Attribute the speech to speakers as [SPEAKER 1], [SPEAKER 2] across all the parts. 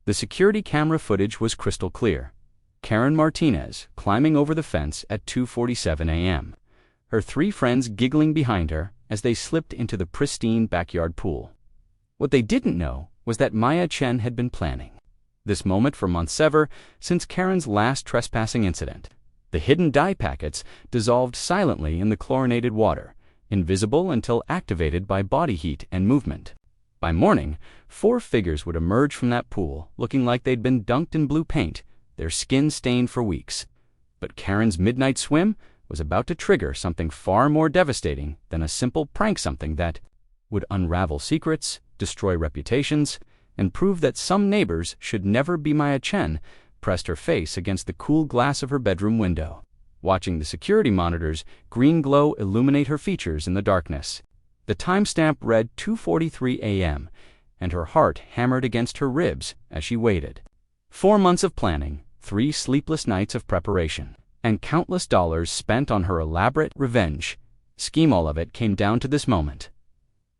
[SPEAKER 1] The security camera footage was crystal clear. Karen Martinez climbing over the fence at 2:47 a.m., her 3 friends giggling behind her as they slipped into the pristine backyard pool. What they didn't know was that Maya Chen had been planning this moment for months ever since Karen's last trespassing incident. The hidden dye packets dissolved silently in the chlorinated water, invisible until activated by body heat and movement. By morning, 4 figures would emerge from that pool looking like they'd been dunked in blue paint, their skin stained for weeks. But Karen's midnight swim was about to trigger something far more devastating than a simple prank, something that would unravel secrets, destroy reputations, and prove that some neighbors should never be. Maya Chen pressed her face against the cool glass of her bedroom window, watching the security monitor's green glow illuminate her features in the darkness. The timestamp read 2:43 a.m., and her heart hammered against her ribs as she waited. 4 months of planning, 3 sleepless nights of preparation, and countless dollars spent on her elaborate revenge scheme, all of it came down to this moment.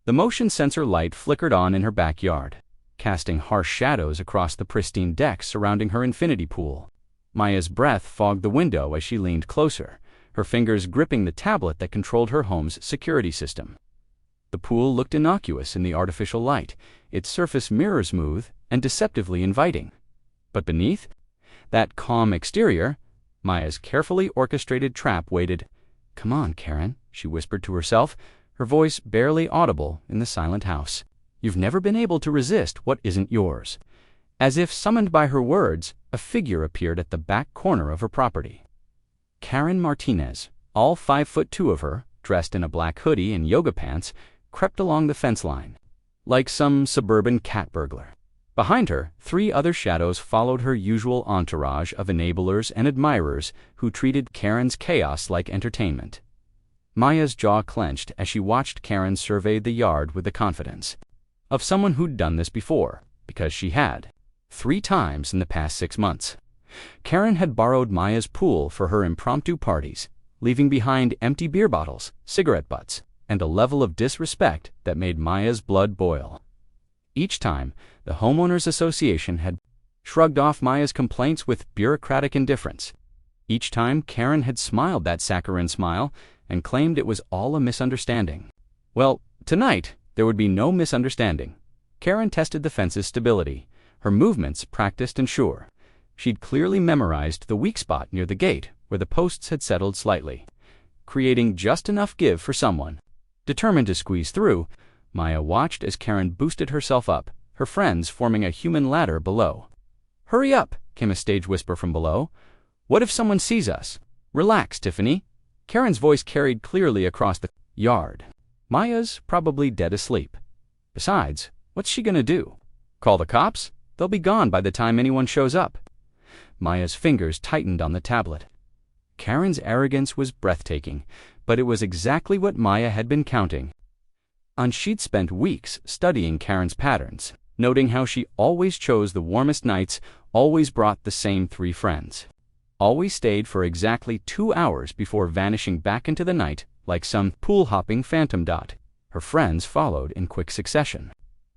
[SPEAKER 1] The motion sensor light flickered on in her backyard, casting harsh shadows across the pristine deck surrounding her infinity pool. Maya's breath fogged the window as she leaned closer, her fingers gripping the tablet that controlled her home's security system. The pool looked innocuous in the artificial light, its surface mirror smooth and deceptively inviting. But beneath that calm exterior, Maya's carefully orchestrated trap waited. "Come on, Karen," she whispered to herself, her voice barely audible in the silent house. "You've never been able to resist what isn't yours." As if summoned by her words, a figure appeared at the back corner of her property. Karen Martinez, all 5'2" of her, dressed in a black hoodie and yoga pants, crept along the fence line, like some suburban cat burglar. Behind her, 3 other shadows followed her usual entourage of enablers and admirers who treated Karen's chaos like entertainment. Maya's jaw clenched as she watched Karen survey the yard with the confidence of someone who'd done this before, because she had, 3 times in the past 6 months. Karen had borrowed Maya's pool for her impromptu parties, leaving behind empty beer bottles, cigarette butts, and a level of disrespect that made Maya's blood boil. Each time, the Homeowners Association had shrugged off Maya's complaints with bureaucratic indifference. Each time, Karen had smiled that saccharine smile and claimed it was all a misunderstanding. Well, tonight, there would be no misunderstanding. Karen tested the fence's stability, her movements practiced and sure. She'd clearly memorized the weak spot near the gate where the posts had settled slightly, creating just enough give for someone. Determined to squeeze through, Maya watched as Karen boosted herself up, her friends forming a human ladder below. "Hurry up," came a stage whisper from below. "What if someone sees us?" "Relax, Tiffany." Karen's voice carried clearly across the yard. "Maya's probably dead asleep. Besides, what's she gonna do? Call the cops? They'll be gone by the time anyone shows up." Maya's fingers tightened on the tablet. Karen's arrogance was breathtaking, but it was exactly what Maya had been counting on. She'd spent weeks studying Karen's patterns, noting how she always chose the warmest nights, always brought the same 3 friends, always stayed for exactly 2 hours before vanishing back into the night like some pool-hopping phantom dot. Her friends followed in quick succession.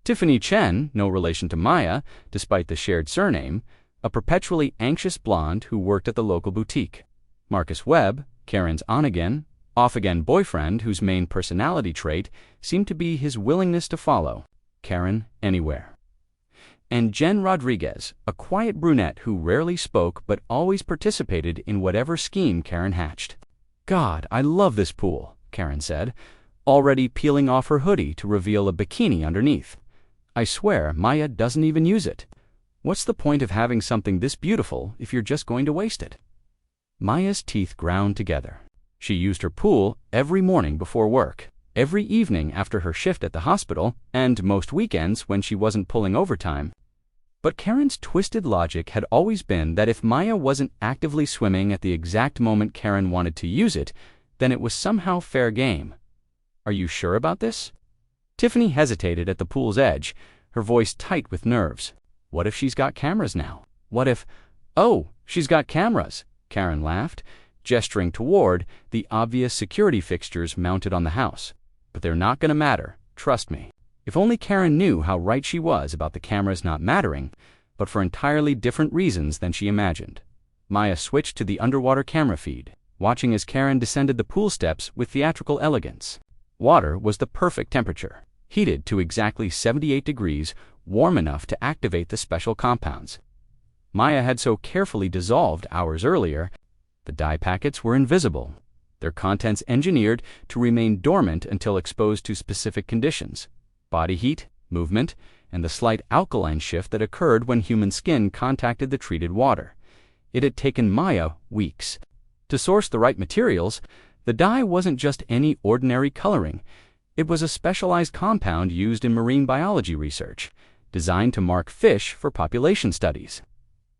[SPEAKER 1] Tiffany Chen, no relation to Maya, despite the shared surname, a perpetually anxious blonde who worked at the local boutique. Marcus Webb, Karen's on-again, off-again boyfriend whose main personality trait seemed to be his willingness to follow Karen anywhere. And Jen Rodriguez, a quiet brunette who rarely spoke but always participated in whatever scheme Karen hatched. "God, I love this pool," Karen said, already peeling off her hoodie to reveal a bikini underneath. "I swear Maya doesn't even use it. What's the point of having something this beautiful if you're just going to waste it?" Maya's teeth ground together. She used her pool every morning before work, every evening after her shift at the hospital, and most weekends when she wasn't pulling overtime. But Karen's twisted logic had always been that if Maya wasn't actively swimming at the exact moment Karen wanted to use it, then it was somehow fair game. "Are you sure about this?" Tiffany hesitated at the pool's edge, her voice tight with nerves. "What if she's got cameras now? What if—" "Oh, she's got cameras," Karen laughed, gesturing toward the obvious security fixtures mounted on the house. "But they're not going to matter, trust me." If only Karen knew how right she was about the cameras not mattering, but for entirely different reasons than she imagined. Maya switched to the underwater camera feed, watching as Karen descended the pool steps with theatrical elegance. Water was the perfect temperature, heated to exactly 78 degrees, warm enough to activate the special compounds Maya had so carefully dissolved hours earlier. The dye packets were invisible, their contents engineered to remain dormant until exposed to specific conditions: body heat, movement, and the slight alkaline shift that occurred when human skin contacted the treated water. It had taken Maya weeks to source the right materials. The dye wasn't just any ordinary coloring. It was a specialized compound used in marine biology research, designed to mark fish for population studies.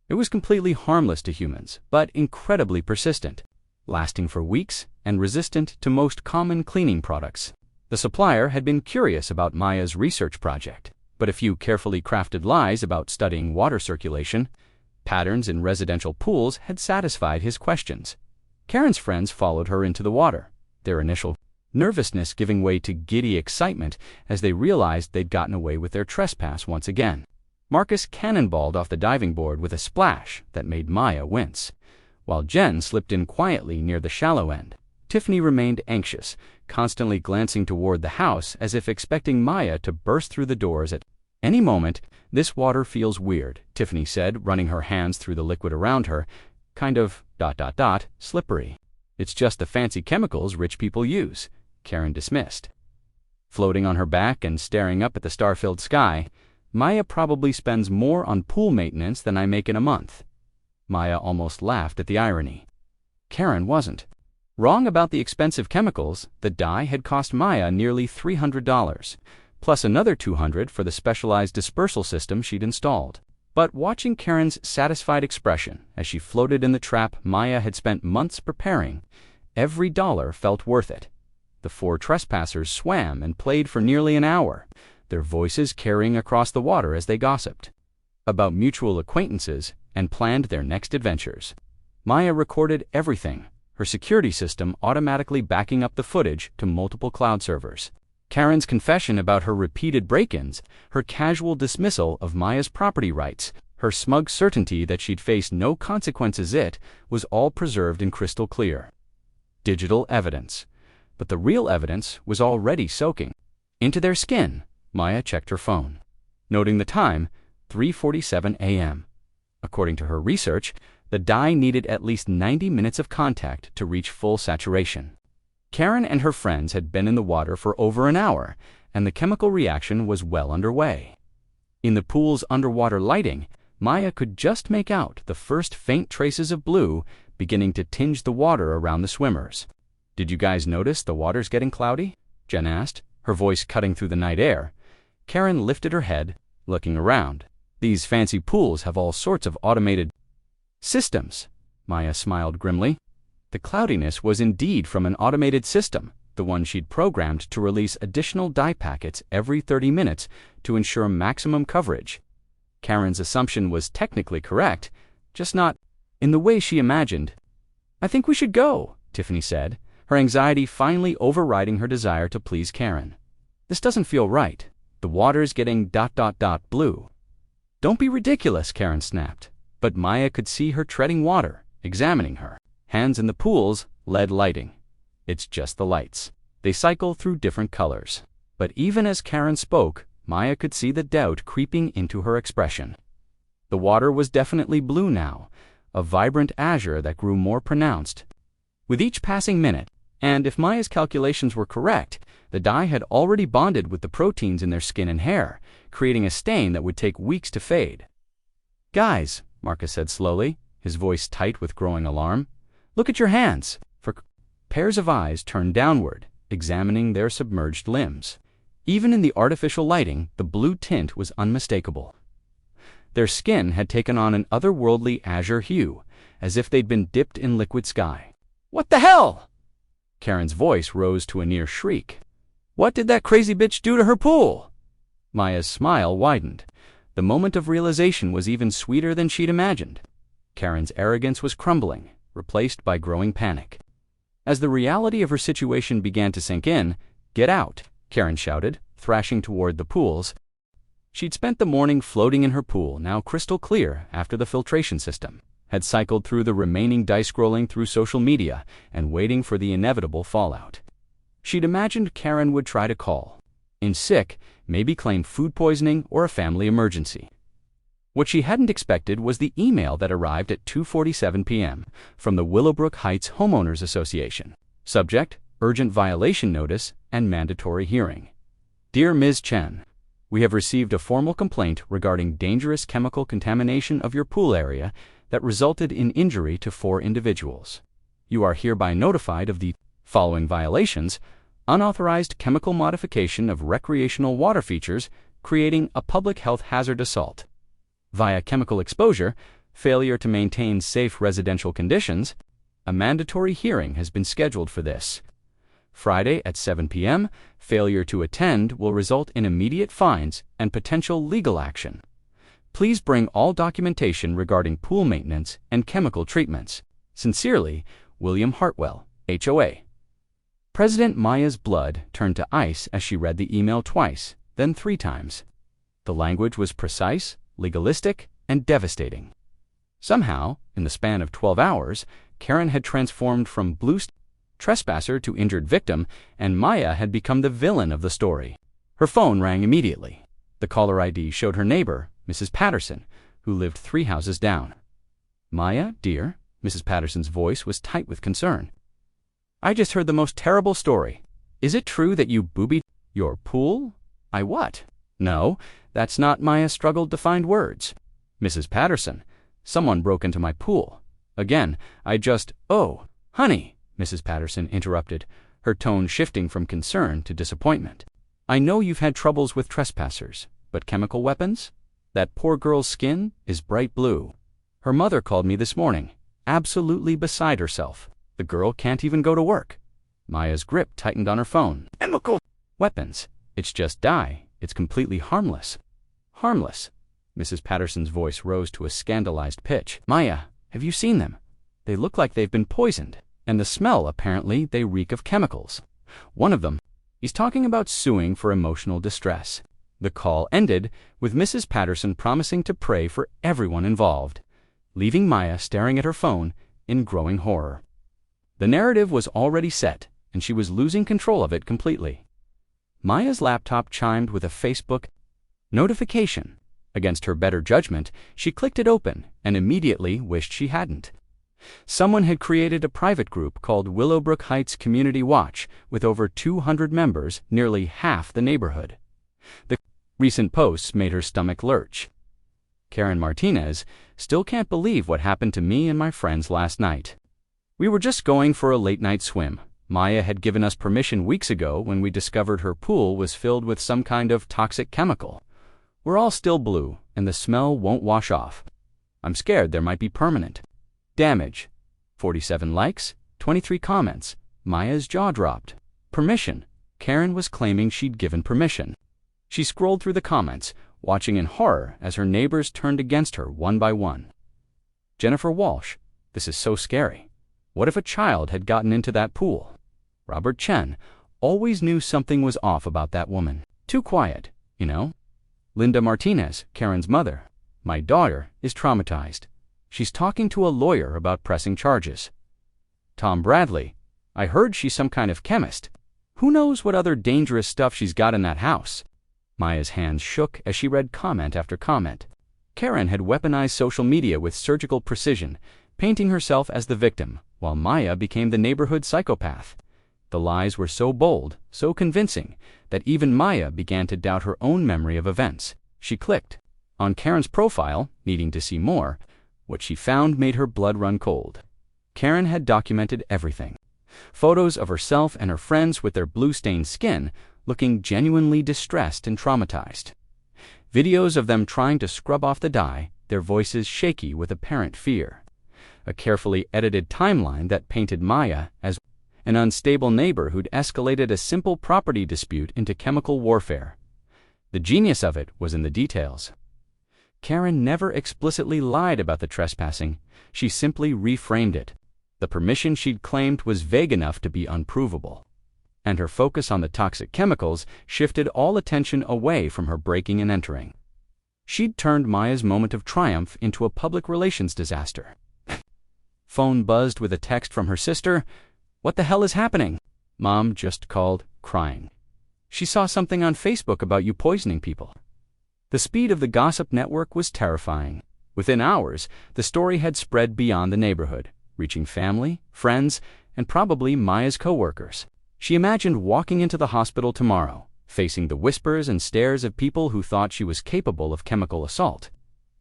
[SPEAKER 1] It was completely harmless to humans, but incredibly persistent, lasting for weeks and resistant to most common cleaning products. The supplier had been curious about Maya's research project, but a few carefully crafted lies about studying water circulation patterns in residential pools had satisfied his questions. Karen's friends followed her into the water, their initial nervousness giving way to giddy excitement as they realized they'd gotten away with their trespass once again. Marcus cannonballed off the diving board with a splash that made Maya wince, while Jen slipped in quietly near the shallow end. Tiffany remained anxious, constantly glancing toward the house as if expecting Maya to burst through the doors at any moment. "This water feels weird," Tiffany said, running her hands through the liquid around her. "Kind of ... slippery." "It's just the fancy chemicals rich people use," Karen dismissed. Floating on her back and staring up at the star-filled sky, "Maya probably spends more on pool maintenance than I make in a month." Maya almost laughed at the irony. Karen wasn't wrong about the expensive chemicals. The dye had cost Maya nearly $300, plus another $200 for the specialized dispersal system she'd installed. But watching Karen's satisfied expression as she floated in the trap Maya had spent months preparing, every dollar felt worth it. The four trespassers swam and played for nearly an hour, their voices carrying across the water as they gossiped about mutual acquaintances and planned their next adventures. Maya recorded everything, her security system automatically backing up the footage to multiple cloud servers. Karen's confession about her repeated break-ins, her casual dismissal of Maya's property rights, her smug certainty that she'd face no consequences, it was all preserved in crystal clear digital evidence. But the real evidence was already soaking into their skin. Maya checked her phone, noting the time, 3:47 a.m. According to her research, the dye needed at least 90 minutes of contact to reach full saturation. Karen and her friends had been in the water for over an hour, and the chemical reaction was well underway. In the pool's underwater lighting, Maya could just make out the first faint traces of blue beginning to tinge the water around the swimmers. "Did you guys notice the water's getting cloudy?" Jen asked, her voice cutting through the night air. Karen lifted her head, looking around. "These fancy pools have all sorts of automated systems." Maya smiled grimly. The cloudiness was indeed from an automated system, the one she'd programmed to release additional dye packets every 30 minutes to ensure maximum coverage. Karen's assumption was technically correct, just not in the way she imagined. "I think we should go," Tiffany said, her anxiety finally overriding her desire to please Karen. "This doesn't feel right. The water's getting ... blue." "Don't be ridiculous," Karen snapped. But Maya could see her treading water, examining her hands in the pool's LED lighting. "It's just the lights. They cycle through different colors." But even as Karen spoke, Maya could see the doubt creeping into her expression. The water was definitely blue now, a vibrant azure that grew more pronounced with each passing minute. And if Maya's calculations were correct, the dye had already bonded with the proteins in their skin and hair, creating a stain that would take weeks to fade. "Guys," Marcus said slowly, his voice tight with growing alarm, "look at your hands." For pairs of eyes turned downward, examining their submerged limbs. Even in the artificial lighting, the blue tint was unmistakable. Their skin had taken on an otherworldly azure hue, as if they'd been dipped in liquid sky. "What the hell?" Karen's voice rose to a near shriek. "What did that crazy bitch do to her pool?" Maya's smile widened. The moment of realization was even sweeter than she'd imagined. Karen's arrogance was crumbling, replaced by growing panic. As the reality of her situation began to sink in, "Get out," Karen shouted, thrashing toward the pools. She'd spent the morning floating in her pool, now crystal clear after the filtration system, had cycled through the remaining dice scrolling through social media and waiting for the inevitable fallout. She'd imagined Karen would try to call, in sick, maybe claim food poisoning or a family emergency. What she hadn't expected was the email that arrived at 2:47 p.m. from the Willowbrook Heights Homeowners Association. Subject: urgent violation notice and mandatory hearing. Dear Ms. Chen, we have received a formal complaint regarding dangerous chemical contamination of your pool area that resulted in injury to 4 individuals. You are hereby notified of the following violations: unauthorized chemical modification of recreational water features, creating a public health hazard assault via chemical exposure, failure to maintain safe residential conditions. A mandatory hearing has been scheduled for this Friday at 7 p.m. Failure to attend will result in immediate fines and potential legal action. Please bring all documentation regarding pool maintenance and chemical treatments. Sincerely, William Hartwell, HOA. President Maya's blood turned to ice as she read the email twice, then 3 times. The language was precise, legalistic, and devastating. Somehow, in the span of 12 hours, Karen had transformed from blue trespasser to injured victim, and Maya had become the villain of the story. Her phone rang immediately. The caller ID showed her neighbor, Mrs. Patterson, who lived 3 houses down. Maya, dear, Mrs. Patterson's voice was tight with concern. I just heard the most terrible story. Is it true that you boobied your pool? I what? No, that's not. Maya struggled to find words. Mrs. Patterson, someone broke into my pool. Again, Oh, honey, Mrs. Patterson interrupted, her tone shifting from concern to disappointment. I know you've had troubles with trespassers, but chemical weapons? That poor girl's skin is bright blue. Her mother called me this morning, absolutely beside herself. The girl can't even go to work. Maya's grip tightened on her phone. Chemical weapons. It's just dye. It's completely harmless. Harmless. Mrs. Patterson's voice rose to a scandalized pitch. Maya, have you seen them? They look like they've been poisoned. And the smell, apparently, they reek of chemicals. One of them, he's talking about suing for emotional distress. The call ended with Mrs. Patterson promising to pray for everyone involved, leaving Maya staring at her phone in growing horror. The narrative was already set, and she was losing control of it completely. Maya's laptop chimed with a Facebook notification. Against her better judgment, she clicked it open and immediately wished she hadn't. Someone had created a private group called Willowbrook Heights Community Watch with over 200 members, nearly half the neighborhood. The recent posts made her stomach lurch. Karen Martinez still can't believe what happened to me and my friends last night. We were just going for a late-night swim. Maya had given us permission weeks ago when we discovered her pool was filled with some kind of toxic chemical. We're all still blue, and the smell won't wash off. I'm scared there might be permanent damage. 47 likes, 23 comments. Maya's jaw dropped. Permission. Karen was claiming she'd given permission. She scrolled through the comments, watching in horror as her neighbors turned against her one by one. Jennifer Walsh, this is so scary. What if a child had gotten into that pool? Robert Chen, always knew something was off about that woman. Too quiet, you know? Linda Martinez, Karen's mother. My daughter is traumatized. She's talking to a lawyer about pressing charges. Tom Bradley, I heard she's some kind of chemist. Who knows what other dangerous stuff she's got in that house? Maya's hands shook as she read comment after comment. Karen had weaponized social media with surgical precision, painting herself as the victim, while Maya became the neighborhood psychopath. The lies were so bold, so convincing, that even Maya began to doubt her own memory of events. She clicked on Karen's profile, needing to see more. What she found made her blood run cold. Karen had documented everything. Photos of herself and her friends with their blue-stained skin, looking genuinely distressed and traumatized. Videos of them trying to scrub off the dye, their voices shaky with apparent fear. A carefully edited timeline that painted Maya as an unstable neighbor who'd escalated a simple property dispute into chemical warfare. The genius of it was in the details. Karen never explicitly lied about the trespassing. She simply reframed it. The permission she'd claimed was vague enough to be unprovable. And her focus on the toxic chemicals shifted all attention away from her breaking and entering. She'd turned Maya's moment of triumph into a public relations disaster. Phone buzzed with a text from her sister. "What the hell is happening?" Mom just called, crying. "She saw something on Facebook about you poisoning people." The speed of the gossip network was terrifying. Within hours, the story had spread beyond the neighborhood, reaching family, friends, and probably Maya's coworkers. She imagined walking into the hospital tomorrow, facing the whispers and stares of people who thought she was capable of chemical assault.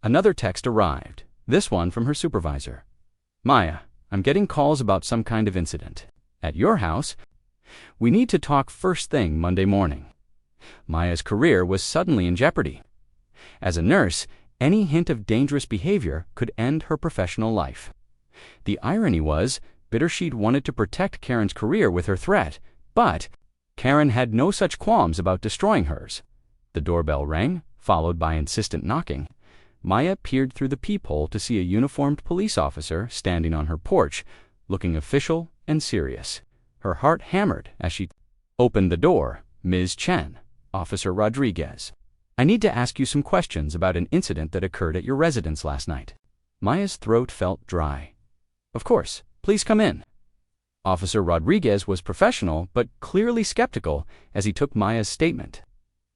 [SPEAKER 1] Another text arrived, this one from her supervisor. "Maya, I'm getting calls about some kind of incident. At your house. We need to talk first thing Monday morning." Maya's career was suddenly in jeopardy. As a nurse, any hint of dangerous behavior could end her professional life. The irony was, Bittersheet wanted to protect Karen's career with her threat, but Karen had no such qualms about destroying hers. The doorbell rang, followed by insistent knocking. Maya peered through the peephole to see a uniformed police officer standing on her porch, looking official and serious. Her heart hammered as she opened the door. "Ms. Chen, Officer Rodriguez. I need to ask you some questions about an incident that occurred at your residence last night." Maya's throat felt dry. "Of course, please come in." Officer Rodriguez was professional but clearly skeptical as he took Maya's statement.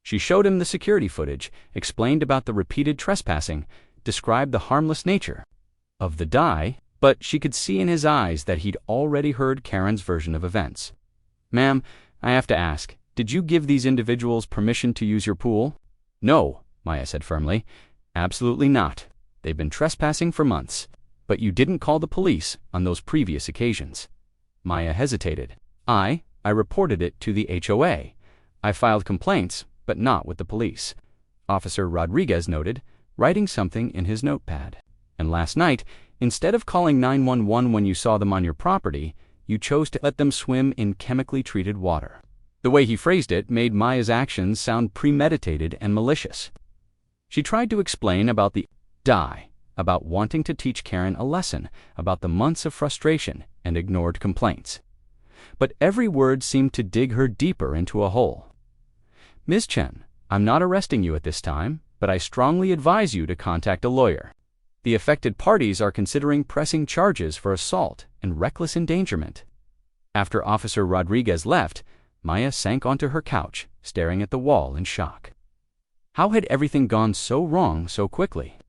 [SPEAKER 1] She showed him the security footage, explained about the repeated trespassing, described the harmless nature of the dye, but she could see in his eyes that he'd already heard Karen's version of events. "Ma'am, I have to ask, did you give these individuals permission to use your pool?" "No," Maya said firmly. "Absolutely not. They've been trespassing for months. But you didn't call the police on those previous occasions." Maya hesitated. I reported it to the HOA. I filed complaints, but not with the police," Officer Rodriguez noted, writing something in his notepad. "And last night, instead of calling 911 when you saw them on your property, you chose to let them swim in chemically treated water." The way he phrased it made Maya's actions sound premeditated and malicious. She tried to explain about the dye, about wanting to teach Karen a lesson, about the months of frustration and ignored complaints. But every word seemed to dig her deeper into a hole. "Ms. Chen, I'm not arresting you at this time, but I strongly advise you to contact a lawyer. The affected parties are considering pressing charges for assault and reckless endangerment." After Officer Rodriguez left, Maya sank onto her couch, staring at the wall in shock. How had everything gone so wrong so quickly?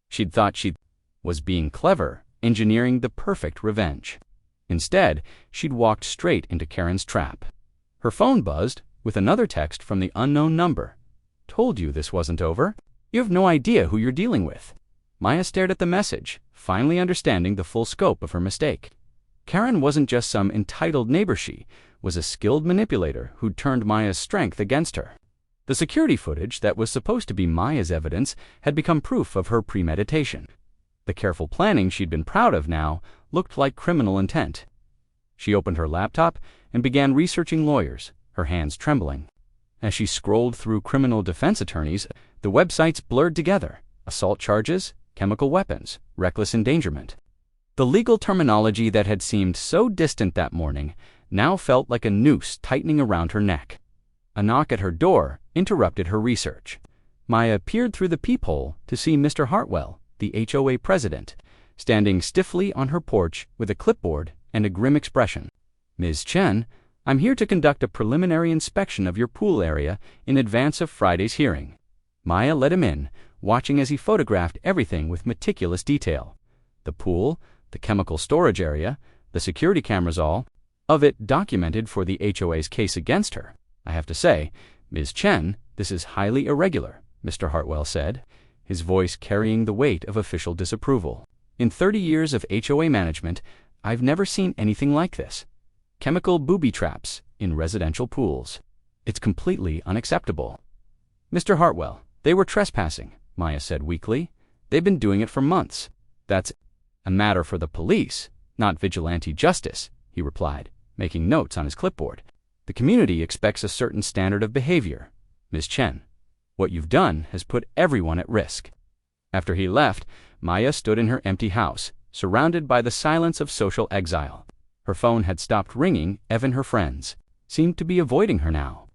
[SPEAKER 1] She'd thought she was being clever, engineering the perfect revenge. Instead, she'd walked straight into Karen's trap. Her phone buzzed with another text from the unknown number. "Told you this wasn't over. You have no idea who you're dealing with." Maya stared at the message, finally understanding the full scope of her mistake. Karen wasn't just some entitled neighbor, she was a skilled manipulator who'd turned Maya's strength against her. The security footage that was supposed to be Maya's evidence had become proof of her premeditation. The careful planning she'd been proud of now looked like criminal intent. She opened her laptop and began researching lawyers, her hands trembling. As she scrolled through criminal defense attorneys, the websites blurred together: assault charges, chemical weapons, reckless endangerment. The legal terminology that had seemed so distant that morning now felt like a noose tightening around her neck. A knock at her door interrupted her research. Maya peered through the peephole to see Mr. Hartwell, the HOA president, standing stiffly on her porch with a clipboard and a grim expression. "Ms. Chen, I'm here to conduct a preliminary inspection of your pool area in advance of Friday's hearing." Maya let him in, watching as he photographed everything with meticulous detail. The pool, the chemical storage area, the security cameras, all of it documented for the HOA's case against her. "I have to say, Ms. Chen, this is highly irregular," Mr. Hartwell said, his voice carrying the weight of official disapproval. "In 30 years of HOA management, I've never seen anything like this. Chemical booby traps in residential pools. It's completely unacceptable." "Mr. Hartwell, they were trespassing," Maya said weakly. "They've been doing it for months." "That's a matter for the police, not vigilante justice," he replied, making notes on his clipboard. "The community expects a certain standard of behavior. Ms. Chen, what you've done has put everyone at risk." After he left, Maya stood in her empty house, surrounded by the silence of social exile. Her phone had stopped ringing. Evan, her friends, seemed to be avoiding her now.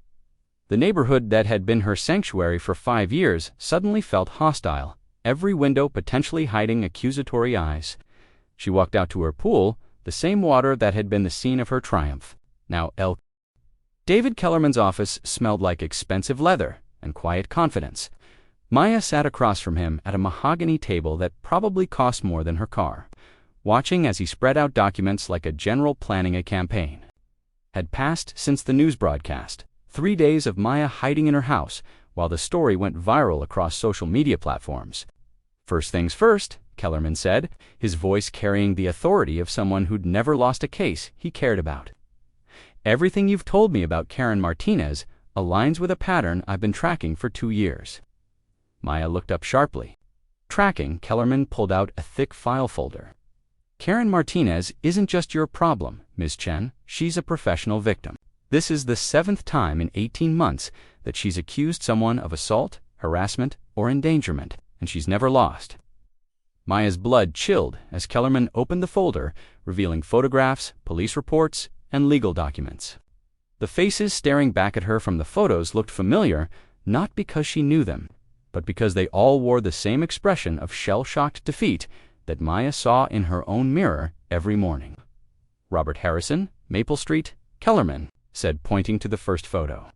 [SPEAKER 1] The neighborhood that had been her sanctuary for 5 years suddenly felt hostile, every window potentially hiding accusatory eyes. She walked out to her pool, the same water that had been the scene of her triumph. Now David Kellerman's office smelled like expensive leather and quiet confidence. Maya sat across from him at a mahogany table that probably cost more than her car, watching as he spread out documents like a general planning a campaign. Had passed since the news broadcast, 3 days of Maya hiding in her house while the story went viral across social media platforms. "First things first," Kellerman said, his voice carrying the authority of someone who'd never lost a case he cared about. "Everything you've told me about Karen Martinez aligns with a pattern I've been tracking for 2 years. Maya looked up sharply. Tracking, Kellerman pulled out a thick file folder. "Karen Martinez isn't just your problem, Ms. Chen. She's a professional victim. This is the 7th time in 18 months that she's accused someone of assault, harassment, or endangerment, and she's never lost." Maya's blood chilled as Kellerman opened the folder, revealing photographs, police reports, and legal documents. The faces staring back at her from the photos looked familiar, not because she knew them, but because they all wore the same expression of shell-shocked defeat that Maya saw in her own mirror every morning. "Robert Harrison, Maple Street, Kellerman," said, pointing to the first photo.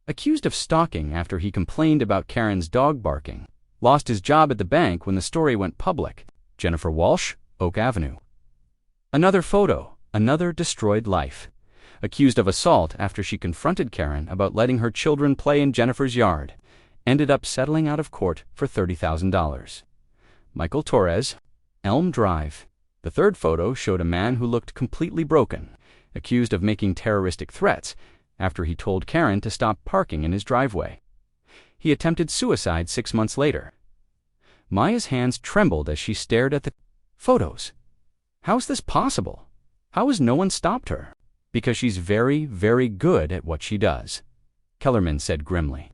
[SPEAKER 1] "Accused of stalking after he complained about Karen's dog barking. Lost his job at the bank when the story went public. Jennifer Walsh, Oak Avenue." Another photo, another destroyed life. Accused of assault after she confronted Karen about letting her children play in Jennifer's yard. Ended up settling out of court for $30,000. Michael Torres, Elm Drive. The third photo showed a man who looked completely broken, accused of making terroristic threats after he told Karen to stop parking in his driveway. He attempted suicide 6 months later. Maya's hands trembled as she stared at the photos. How is this possible? How has no one stopped her? "Because she's very, very good at what she does," Kellerman said grimly.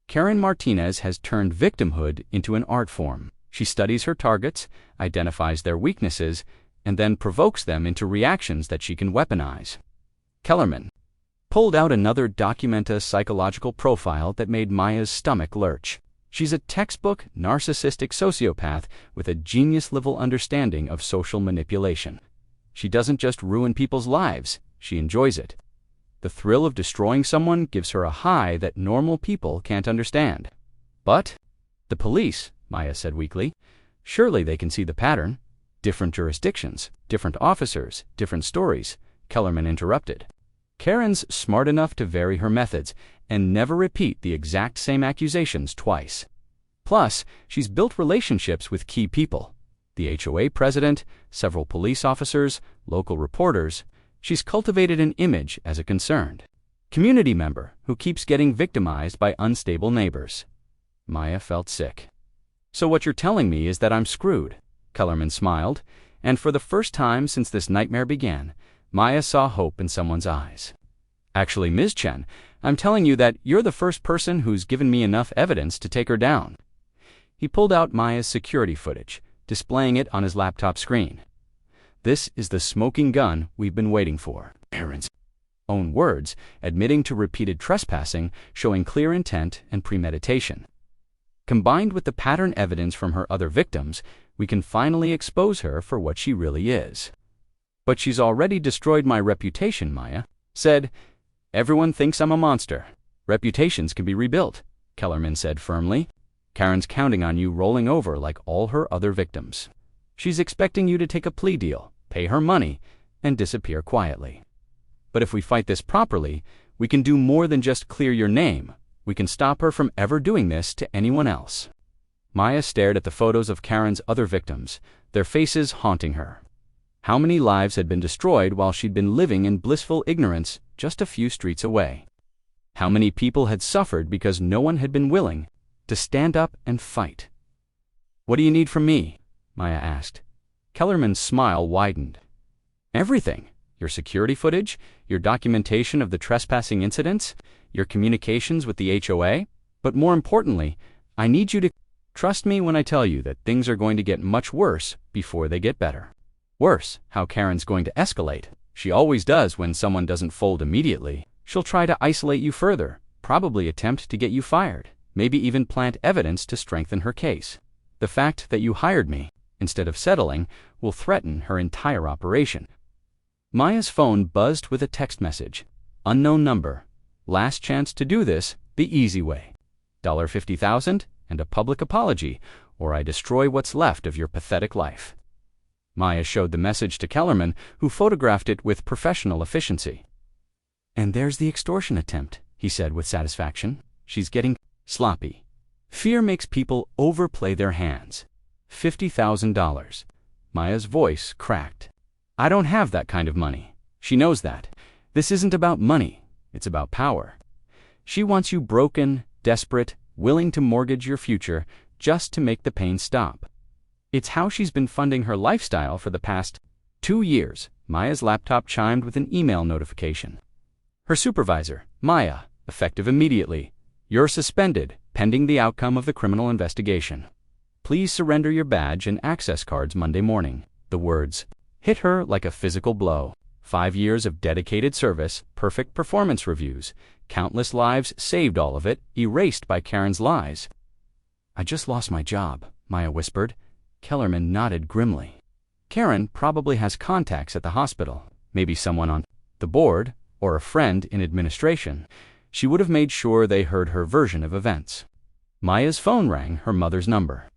[SPEAKER 1] "Karen Martinez has turned victimhood into an art form. She studies her targets, identifies their weaknesses, and then provokes them into reactions that she can weaponize." Kellerman pulled out another Documenta psychological profile that made Maya's stomach lurch. She's a textbook narcissistic sociopath with a genius-level understanding of social manipulation. She doesn't just ruin people's lives, she enjoys it. The thrill of destroying someone gives her a high that normal people can't understand. "But the police," Maya said weakly. "Surely they can see the pattern. Different jurisdictions, different officers, different stories," Kellerman interrupted. "Karen's smart enough to vary her methods and never repeat the exact same accusations twice. Plus, she's built relationships with key people. The HOA president, several police officers, local reporters. She's cultivated an image as a concerned community member who keeps getting victimized by unstable neighbors." Maya felt sick. "So what you're telling me is that I'm screwed," Kellerman smiled, and for the first time since this nightmare began, Maya saw hope in someone's eyes. "Actually, Ms. Chen, I'm telling you that you're the first person who's given me enough evidence to take her down." He pulled out Maya's security footage, displaying it on his laptop screen. "This is the smoking gun we've been waiting for." Karen's own words, admitting to repeated trespassing, showing clear intent and premeditation. Combined with the pattern evidence from her other victims, we can finally expose her for what she really is. "But she's already destroyed my reputation," Maya said. "Everyone thinks I'm a monster. Reputations can be rebuilt," Kellerman said firmly. "Karen's counting on you rolling over like all her other victims. She's expecting you to take a plea deal, pay her money, and disappear quietly. But if we fight this properly, we can do more than just clear your name. We can stop her from ever doing this to anyone else." Maya stared at the photos of Karen's other victims, their faces haunting her. How many lives had been destroyed while she'd been living in blissful ignorance just a few streets away? How many people had suffered because no one had been willing to stand up and fight? "What do you need from me?" Maya asked. Kellerman's smile widened. "Everything. Your security footage, your documentation of the trespassing incidents, your communications with the HOA. But more importantly, I need you to trust me when I tell you that things are going to get much worse before they get better." Worse, how Karen's going to escalate. She always does when someone doesn't fold immediately. She'll try to isolate you further, probably attempt to get you fired, maybe even plant evidence to strengthen her case. The fact that you hired me, instead of settling, will threaten her entire operation. Maya's phone buzzed with a text message. Unknown number. Last chance to do this the easy way. $50,000 and a public apology, or I destroy what's left of your pathetic life. Maya showed the message to Kellerman, who photographed it with professional efficiency. And there's the extortion attempt, he said with satisfaction. She's getting sloppy. Fear makes people overplay their hands. $50,000. Maya's voice cracked. I don't have that kind of money. She knows that. This isn't about money. It's about power. She wants you broken, desperate, willing to mortgage your future just to make the pain stop. It's how she's been funding her lifestyle for the past 2 years. Maya's laptop chimed with an email notification. Her supervisor, Maya, effective immediately. You're suspended, pending the outcome of the criminal investigation. Please surrender your badge and access cards Monday morning. The words hit her like a physical blow. 5 years of dedicated service, perfect performance reviews, countless lives saved, all of it erased by Karen's lies. I just lost my job, Maya whispered. Kellerman nodded grimly. Karen probably has contacts at the hospital, maybe someone on the board or a friend in administration. She would have made sure they heard her version of events. Maya's phone rang, her mother's number.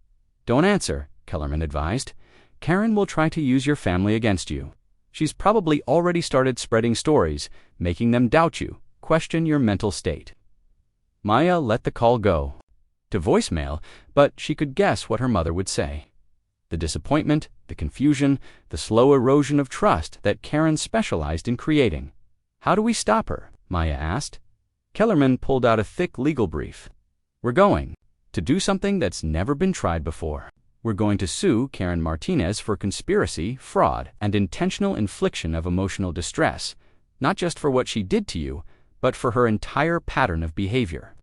[SPEAKER 1] Don't answer, Kellerman advised. Karen will try to use your family against you. She's probably already started spreading stories, making them doubt you, question your mental state. Maya let the call go to voicemail, but she could guess what her mother would say. The disappointment, the confusion, the slow erosion of trust that Karen specialized in creating. How do we stop her? Maya asked. Kellerman pulled out a thick legal brief. We're going to do something that's never been tried before. We're going to sue Karen Martinez for conspiracy, fraud, and intentional infliction of emotional distress, not just for what she did to you, but for her entire pattern of behavior.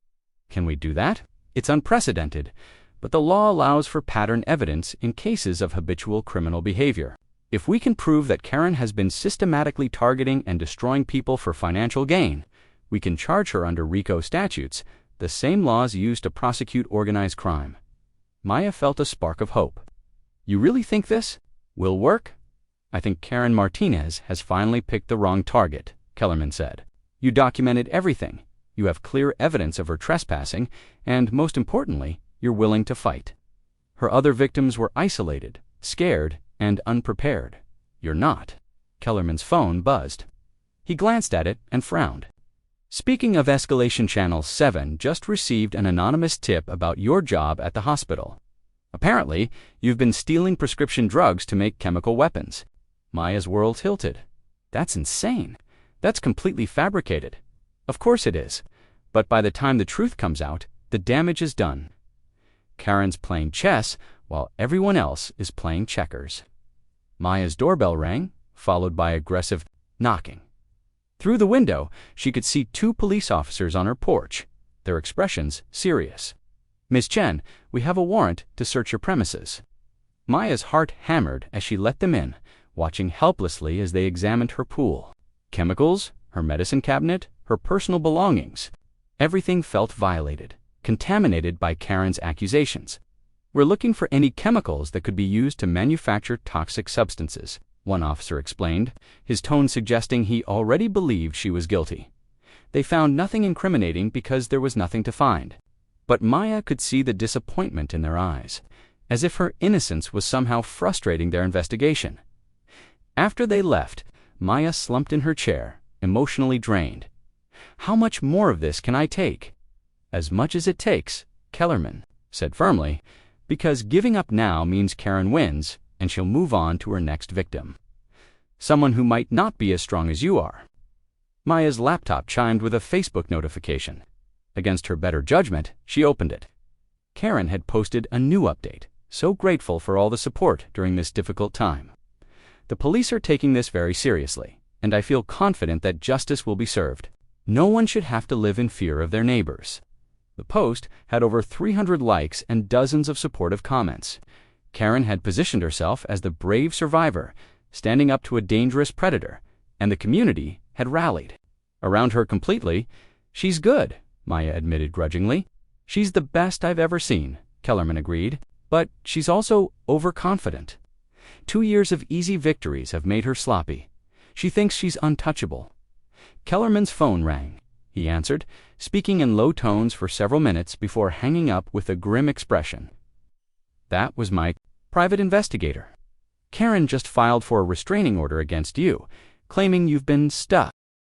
[SPEAKER 1] Can we do that? It's unprecedented, but the law allows for pattern evidence in cases of habitual criminal behavior. If we can prove that Karen has been systematically targeting and destroying people for financial gain, we can charge her under RICO statutes, the same laws used to prosecute organized crime. Maya felt a spark of hope. You really think this will work? I think Karen Martinez has finally picked the wrong target, Kellerman said. You documented everything. You have clear evidence of her trespassing, and most importantly, you're willing to fight. Her other victims were isolated, scared, and unprepared. You're not. Kellerman's phone buzzed. He glanced at it and frowned. Speaking of Escalation Channel 7, just received an anonymous tip about your job at the hospital. Apparently, you've been stealing prescription drugs to make chemical weapons. Maya's world tilted. That's insane. That's completely fabricated. Of course it is. But by the time the truth comes out, the damage is done. Karen's playing chess while everyone else is playing checkers. Maya's doorbell rang, followed by aggressive knocking. Through the window, she could see 2 police officers on her porch, their expressions serious. Miss Chen, we have a warrant to search your premises. Maya's heart hammered as she let them in, watching helplessly as they examined her pool. Chemicals, her medicine cabinet, her personal belongings. Everything felt violated, contaminated by Karen's accusations. We're looking for any chemicals that could be used to manufacture toxic substances, one officer explained, his tone suggesting he already believed she was guilty. They found nothing incriminating because there was nothing to find. But Maya could see the disappointment in their eyes, as if her innocence was somehow frustrating their investigation. After they left, Maya slumped in her chair, emotionally drained. How much more of this can I take? As much as it takes, Kellerman said firmly, because giving up now means Karen wins, and she'll move on to her next victim. Someone who might not be as strong as you are. Maya's laptop chimed with a Facebook notification. Against her better judgment, she opened it. Karen had posted a new update, so grateful for all the support during this difficult time. The police are taking this very seriously, and I feel confident that justice will be served. No one should have to live in fear of their neighbors. The post had over 300 likes and dozens of supportive comments. Karen had positioned herself as the brave survivor, standing up to a dangerous predator, and the community had rallied around her completely. She's good, Maya admitted grudgingly. She's the best I've ever seen, Kellerman agreed, but she's also overconfident. 2 years of easy victories have made her sloppy. She thinks she's untouchable. Kellerman's phone rang. He answered, speaking in low tones for several minutes before hanging up with a grim expression. That was Mike, private investigator. Karen just filed for a restraining order against you, claiming you've been stuck.